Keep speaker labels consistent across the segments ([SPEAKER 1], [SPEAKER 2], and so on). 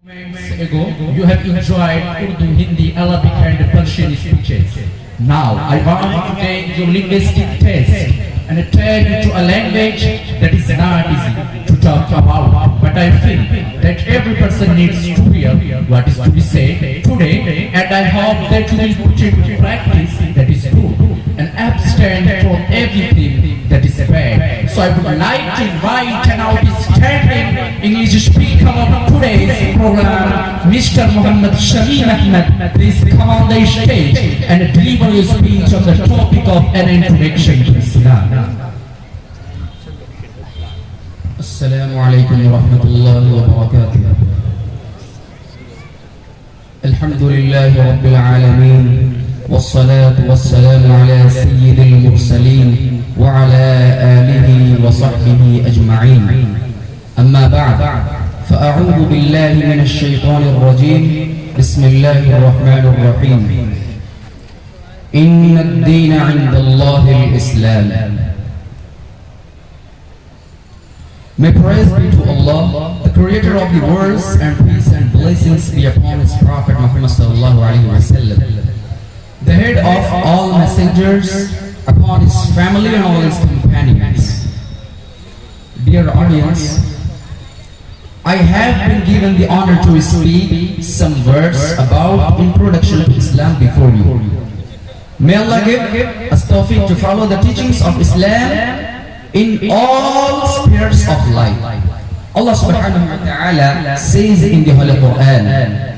[SPEAKER 1] Moments ago, you have enjoyed Urdu, Hindi, Arabic and Persian speeches. Now, I want to take your linguistic test and turn it to a language that is not easy to talk about. But I feel that every person needs to hear what is to be said today, and I hope that you will put it to practice that is good and abstain from everything that is bad. So I would like to invite an outstanding English speaker of today's program, Mr. Muhammad Shamim Ahmed. Please come on the stage and deliver your speech on the topic of an introduction to Islam.
[SPEAKER 2] السلام عليكم ورحمة الله وبركاته. الحمد لله رب العالمين، والصلاة والسلام على سيد المرسلين وعلى آله وصحبه أجمعين. أما بعد، فأعوذ بالله من الشيطان الرجيم. بسم الله الرحمن الرحيم. إن الدين عند الله الإسلام. May praise be to Allah, the creator of the worlds, and peace and blessings be upon his Prophet Muhammad sallallahu alaihi wasallam, the head of all messengers, upon his family and all his companions. Dear audience, I have been given the honor to speak some words about introduction to Islam before you. May Allah give us tawfiq to follow the teachings of Islam in all spheres of life. Allah subhanahu wa ta'ala says in the Holy Quran,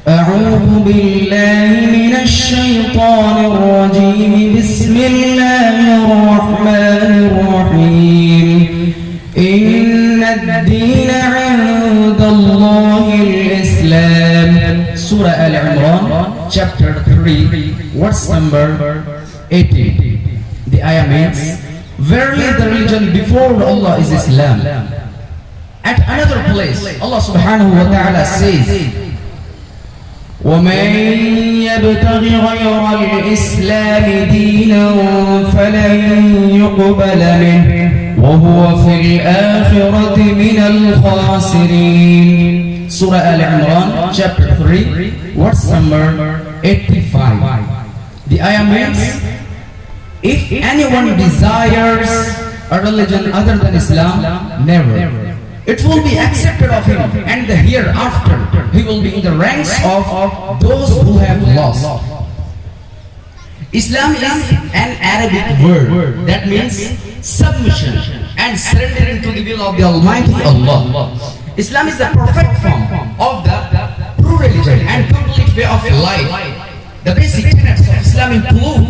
[SPEAKER 2] أعوذ بالله من الشيطان الرجيم بسم الله الرحمن الرحيم إن الدين عند الله الإسلام. Surah Al-Imran, chapter 3, verse number 18. The ayah means, verily the religion before Allah is Islam. At another place, Allah subhanahu wa ta'ala says, وَمَنْ يَبْتَغِ غَيْرَ الْإِسْلَامِ دِينًا فَلَنْ يُقْبَلَ مِنْهُ وَهُوَ فِي الْآخِرَةِ مِنَ الْخَاسِرِينَ. Surah Al-Imran, chapter 3, verse number 85. The ayah means, if anyone desires a religion other than Islam, never. It will be accepted of him, and the hereafter he will be in the ranks of those who have lost. Islam is an Arabic word that means submission and surrendering to the will of the Almighty Allah. Islam is the perfect form of the true religion and complete way of life. The basic tenets of Islam include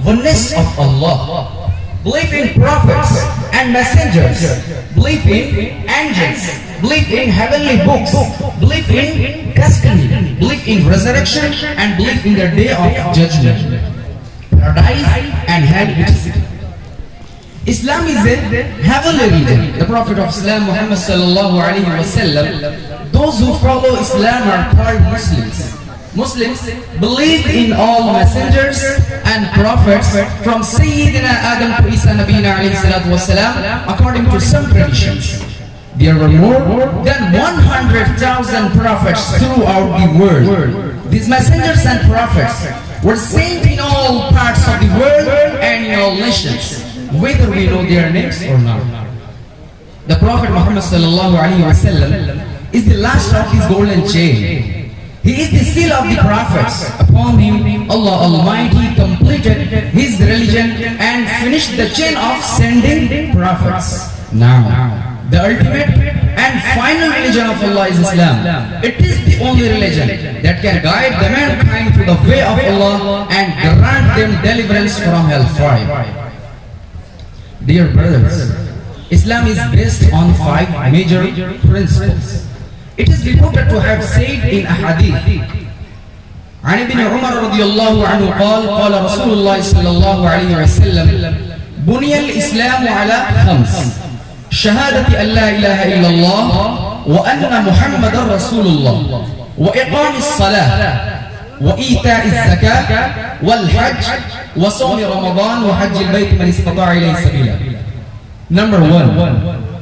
[SPEAKER 2] oneness of Allah, belief in prophets and messengers, belief in angels, belief in heavenly books, belief in destiny, belief in resurrection, and belief in the day of judgment, paradise and hell. Islam is a heavenly religion. The Prophet of Islam, Muhammad sallallahu alaihi wasallam, those who follow Islam are called Muslims. Muslims believe in all messengers and prophets from Sayyidina Adam to Isa Nabina alayhi salatu wasalam, according to some traditions. There were more than 100,000 prophets throughout the world. These messengers and prophets were sent in all parts of the world and in all nations, whether we know their names or not. The Prophet Muhammad sallallahu alaihi wasallam is the last of his golden chain. He is the seal of the prophets. Upon him, Allah Almighty completed his religion and finished the chain of sending prophets. Now, the ultimate and final religion of Allah is Islam. It is the only religion that can guide the mankind to the way of Allah and grant them deliverance from hellfire. Dear brothers, Islam is based on 5 major principles. It is reported to have said in a hadith, عن ابن عمر رضي الله عنه قال قال رسول الله صلى الله عليه وسلم بني الإسلام على 5: شهادة أن لا إله إلا الله وأن محمد رسول الله وإقام الصلاة وإيتاء الزكاة والحج وصوم رمضان وحج البيت من استطاع إليه سبيلا. Number 1,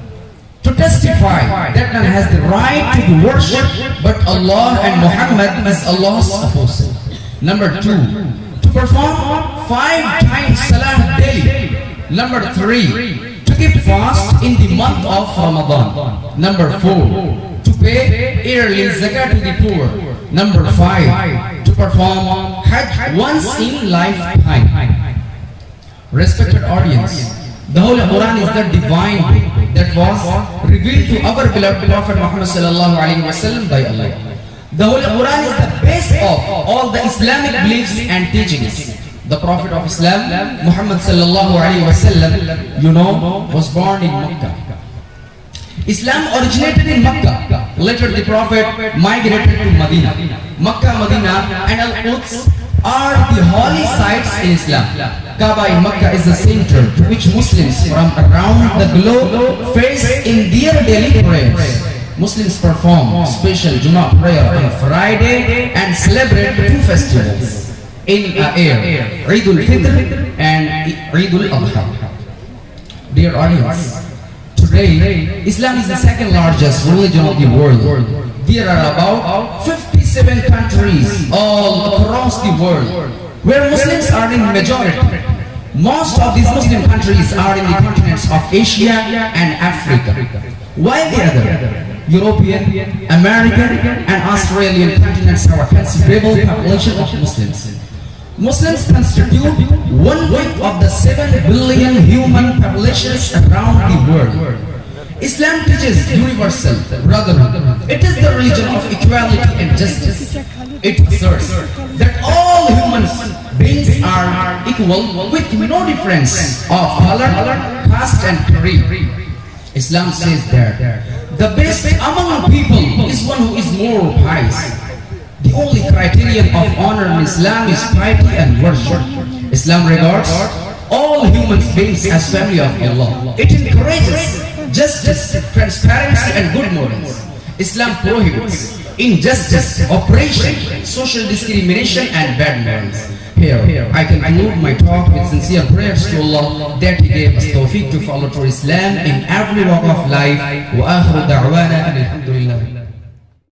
[SPEAKER 2] to testify that none has the right to be worshipped but Allah, and Muhammad is Allah's apostle. Number 2, to perform 5 times salah daily. Number 3, to keep fast in the month of Ramadan. Number 4, to pay yearly zakat to the poor. Number 5, to perform Hajj once in lifetime. Respected audience, the Holy Quran is the divine book that was revealed to our beloved Prophet Muhammad sallallahu alaihi wasallam by Allah. The Holy Quran is the base of all the Islamic beliefs and teachings. The Prophet of Islam, Muhammad sallallahu alaihi wasallam, was born in Mecca. Islam originated in Mecca. Later the Prophet migrated to Medina. Mecca, Medina and Al-Quds are the holy sites in Islam. Kaaba in Mecca is the center to which Muslims from around the globe face in their daily prayers. Muslims perform special Jummah prayer on Friday and celebrate 2 festivals in a year, Eid al-Fitr and Eid al-Adha. Dear audience, today Islam is the second largest religion of the world. There are about 57 countries all across the world where Muslims are in majority. Most of these Muslim countries are in the continents of Asia and Africa, while the other European, American and Australian continents have a considerable population of Muslims. Muslims constitute 1/5 of the 7 billion human populations around the world. Islam teaches universal brotherhood. It is the religion of equality and justice. It asserts that all human beings are equal with no difference of color, caste and creed. Islam says that the best among people is one who is more pious. The only criterion of honor in Islam is piety and worship. Islam regards all human beings as family of Allah. It encourages justice, transparency and good morals. Islam prohibits injustice, oppression, social discrimination and bad morals. Here, I conclude my talk with sincere prayers to Allah that He gave us tawfiq to follow to Islam in every walk of life. Wa akhiru da'wana alhamdulillah.